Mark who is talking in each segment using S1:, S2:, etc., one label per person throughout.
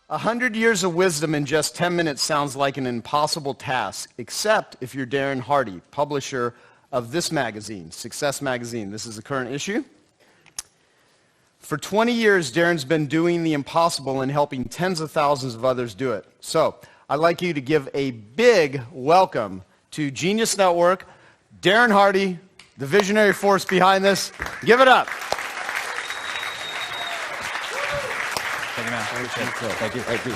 S1: 100 years of wisdom in just 10 minutes sounds like an impossible task, except if you're Darren Hardy, publisher of this magazine, Success Magazine. This is the current issue. For 20 years, Darren's been doing the impossible and helping tens of thousands of others do it. So I'd like you to give a big welcome to Genius Network, Darren Hardy, the visionary force behind this. Give it up.
S2: Thank you, man. Thank you.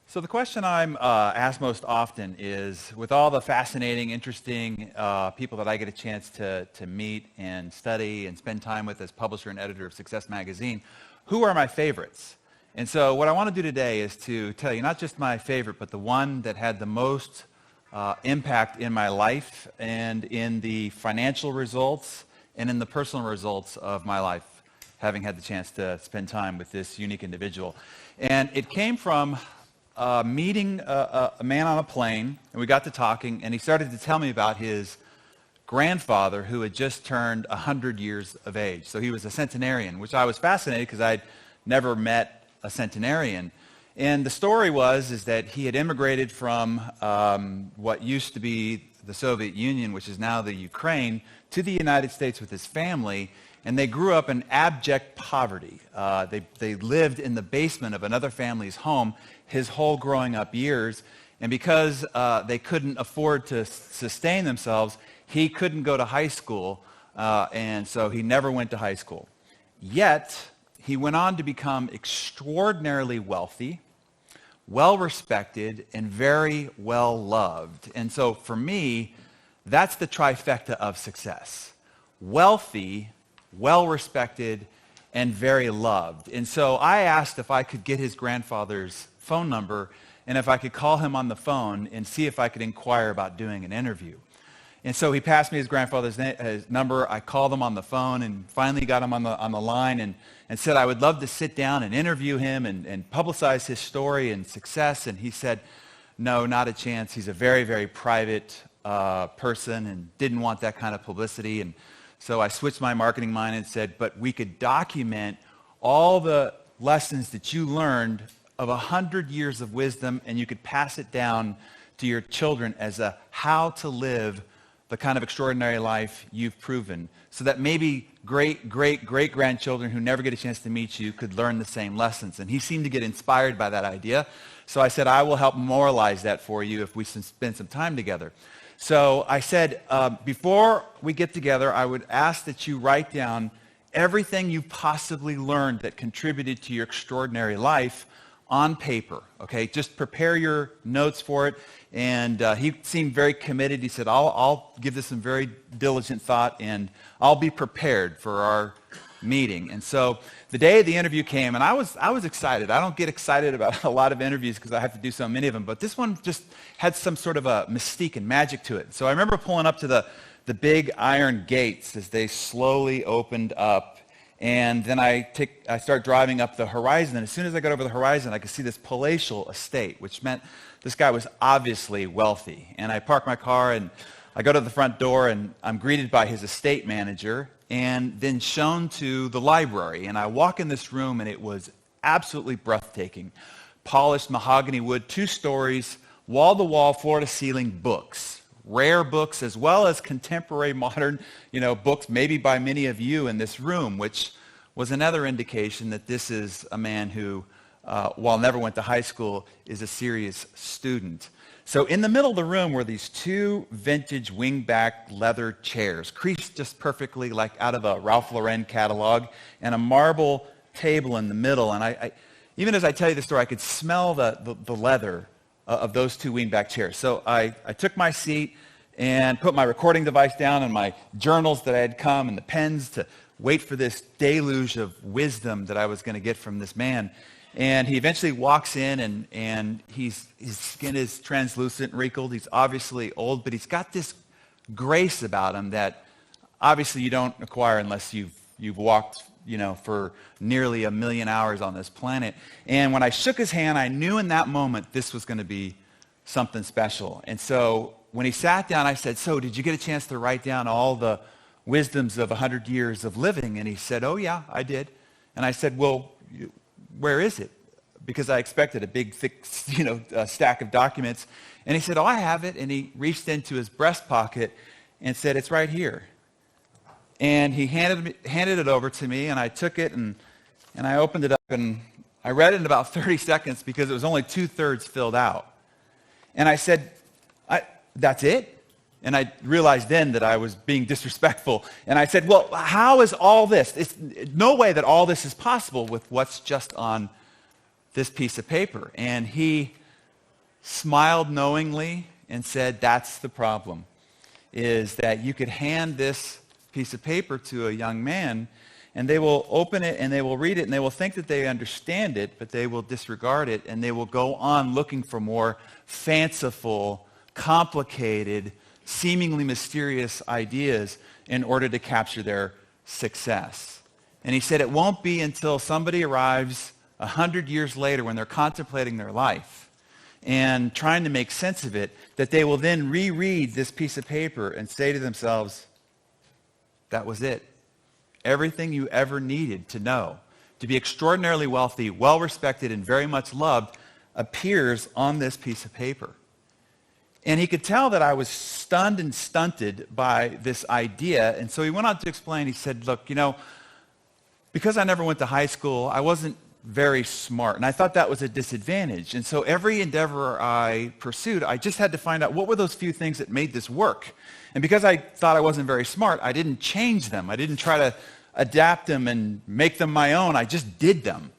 S2: So the question I'm asked most often is, with all the fascinating, interesting people that I get a chance to meet and study and spend time with as publisher and editor of Success Magazine, who are my favorites? And so what I want to do today is to tell you not just my favorite, but the one that had the most impact in my life and in the financial results and in the personal results of my life, having had the chance to spend time with this unique individual. And it came from meeting a man on a plane, and we got to talking, and he started to tell me about his grandfather who had just turned 100 years of age. So he was a centenarian, which I was fascinated because I'd never met a centenarian. And the story is that he had immigrated from what used to be the Soviet Union, which is now the Ukraine, to the United States with his family, and they grew up in abject poverty. They lived in the basement of another family's home his whole growing up years, and because they couldn't afford to sustain themselves, he couldn't go to high school, and so he never went to high school. Yet, he went on to become extraordinarily wealthy, well-respected, and very well-loved. And so for me, that's the trifecta of success. Wealthy, well-respected, and very loved. And so I asked if I could get his grandfather's phone number and if I could call him on the phone and see if I could inquire about doing an interview. And so he passed me his grandfather's his number. I called him on the phone and finally got him on the line and said I would love to sit down and interview him and publicize his story and success. And he said, no, not a chance. He's a very, very private person and didn't want that kind of publicity. And so I switched my marketing mind and said, but we could document all the lessons that you learned of 100 years of wisdom, and you could pass it down to your children as a how to live the kind of extraordinary life you've proven, so that maybe great-great-great-grandchildren who never get a chance to meet you could learn the same lessons. And he seemed to get inspired by that idea. So I said, I will help memorialize that for you if we spend some time together. So I said, before we get together, I would ask that you write down everything you possibly learned that contributed to your extraordinary life on paper, okay? Just prepare your notes for it. And he seemed very committed. He said, I'll give this some very diligent thought, and I'll be prepared for our meeting. And so the day of the interview came, and I was excited. I don't get excited about a lot of interviews because I have to do so many of them, but this one just had some sort of a mystique and magic to it. So I remember pulling up to the big iron gates as they slowly opened up, and then I start driving up the horizon, and as soon as I got over the horizon, I could see this palatial estate, which meant this guy was obviously wealthy. And I park my car, and I go to the front door, and I'm greeted by his estate manager, and then shown to the library. And I walk in this room, and it was absolutely breathtaking. Polished mahogany wood, 2 stories, wall-to-wall, floor-to-ceiling books. Rare books, as well as contemporary modern, books, maybe by many of you in this room, which was another indication that this is a man who, while never went to high school, is a serious student. So in the middle of the room were these 2 vintage wingback leather chairs, creased just perfectly like out of a Ralph Lauren catalog, and a marble table in the middle. And I even as I tell you the story, I could smell the leather of those 2 wingback chairs. So I took my seat and put my recording device down and my journals that I had come and the pens to wait for this deluge of wisdom that I was going to get from this man. And he eventually walks in, and his skin is translucent, wrinkled. He's obviously old, but he's got this grace about him that obviously you don't acquire unless you've walked, for nearly 1 million hours on this planet. And when I shook his hand, I knew in that moment this was going to be something special. And so when he sat down, I said, so did you get a chance to write down all the wisdoms of 100 years of living? And he said, oh yeah, I did. And I said, well, where is it? Because I expected a big, thick, stack of documents. And he said, oh, I have it. And he reached into his breast pocket and said, it's right here. And he handed it over to me, and I took it, and I opened it up, and I read it in about 30 seconds because it was only 2/3 filled out. And I said, that's it? And I realized then that I was being disrespectful. And I said, well, how is all this? It's no way that all this is possible with what's just on this piece of paper. And he smiled knowingly and said, that's the problem, is that you could hand this piece of paper to a young man, and they will open it and they will read it and they will think that they understand it, but they will disregard it, and they will go on looking for more fanciful, complicated, seemingly mysterious ideas in order to capture their success. And he said it won't be until somebody arrives 100 years later, when they're contemplating their life and trying to make sense of it, that they will then reread this piece of paper and say to themselves, that was it. Everything you ever needed to know to be extraordinarily wealthy, well-respected, and very much loved appears on this piece of paper. And he could tell that I was stunned and stunted by this idea. And so he went on to explain. He said, look, because I never went to high school, I wasn't very smart, and I thought that was a disadvantage. And so every endeavor I pursued, I just had to find out what were those few things that made this work. And because I thought I wasn't very smart, I didn't change them. I didn't try to adapt them and make them my own. I just did them.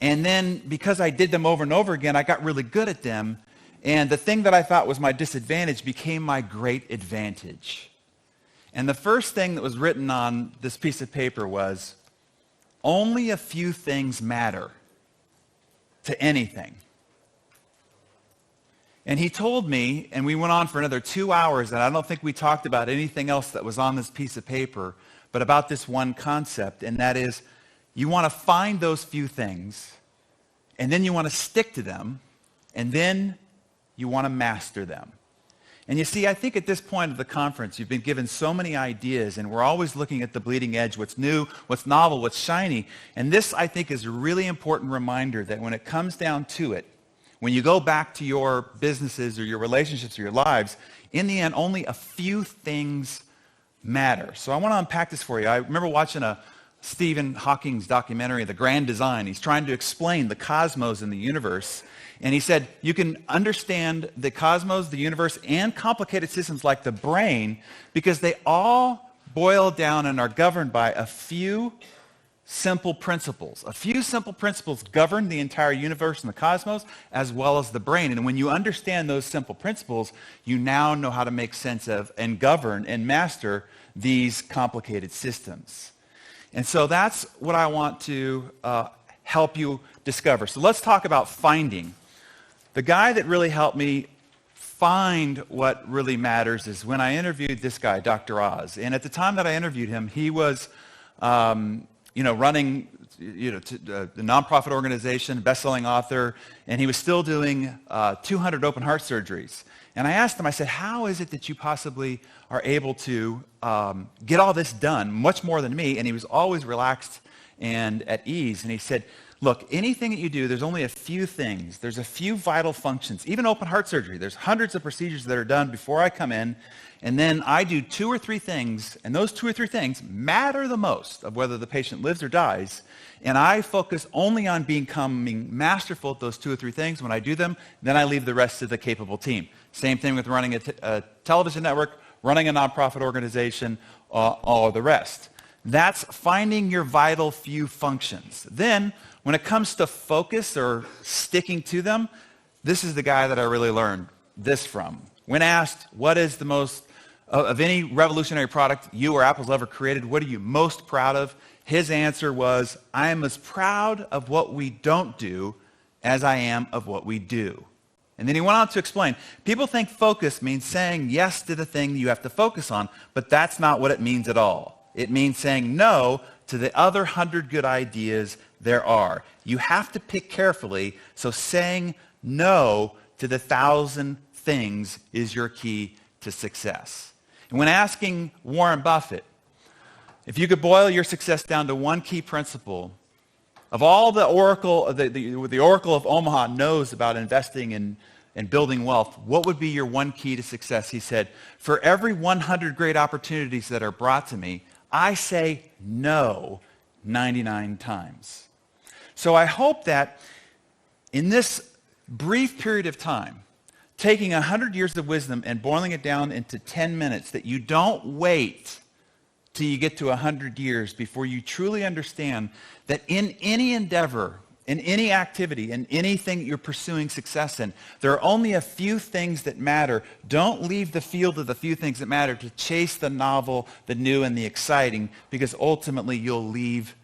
S2: And then because I did them over and over again, I got really good at them. And the thing that I thought was my disadvantage became my great advantage. And the first thing that was written on this piece of paper was, only a few things matter to anything. And he told me, and we went on for another 2 hours, and I don't think we talked about anything else that was on this piece of paper, but about this one concept, and that is, you want to find those few things, and then you want to stick to them, and then you want to master them. And you see, I think at this point of the conference, you've been given so many ideas, and we're always looking at the bleeding edge, what's new, what's novel, what's shiny. And this, I think, is a really important reminder that when it comes down to it, when you go back to your businesses or your relationships or your lives, in the end, only a few things matter. So I want to unpack this for you. I remember watching a Stephen Hawking's documentary, The Grand Design. He's trying to explain the cosmos and the universe. And he said, you can understand the cosmos, the universe, and complicated systems like the brain because they all boil down and are governed by a few simple principles. A few simple principles govern the entire universe and the cosmos as well as the brain. And when you understand those simple principles, you now know how to make sense of and govern and master these complicated systems. And so that's what I want to help you discover. So let's talk about finding. The guy that really helped me find what really matters is when I interviewed this guy, Dr. Oz. And at the time that I interviewed him, he was, running, a nonprofit organization, best-selling author, and he was still doing 200 open heart surgeries. And I asked him, I said, how is it that you possibly are able to get all this done, much more than me? And he was always relaxed and at ease. And he said, look, anything that you do, there's only a few things. There's a few vital functions. Even open heart surgery, there's hundreds of procedures that are done before I come in, and then I do 2 or 3 things, and those 2 or 3 things matter the most of whether the patient lives or dies, and I focus only on becoming masterful at those 2 or 3 things. When I do them, then I leave the rest to the capable team. Same thing with running a television network, running a nonprofit organization, all of the rest. That's finding your vital few functions. Then, when it comes to focus or sticking to them, this is the guy that I really learned this from. When asked, what is the most, of any revolutionary product you or Apple's ever created, what are you most proud of? His answer was, I am as proud of what we don't do as I am of what we do. And then he went on to explain, people think focus means saying yes to the thing you have to focus on, but that's not what it means at all. It means saying no to the other 100 good ideas there are. You have to pick carefully, so saying no to the 1,000 things is your key to success. And when asking Warren Buffett, if you could boil your success down to one key principle, of all the oracle, the Oracle of Omaha knows about investing and building wealth, what would be your one key to success? He said, for every 100 great opportunities that are brought to me, I say no 99 times. So I hope that in this brief period of time, taking 100 years of wisdom and boiling it down into 10 minutes, that you don't wait till you get to 100 years before you truly understand that in any endeavor, in any activity, in anything you're pursuing success in, there are only a few things that matter. Don't leave the field of the few things that matter to chase the novel, the new, and the exciting, because ultimately you'll leave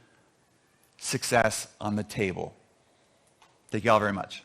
S2: success on the table. Thank you all very much.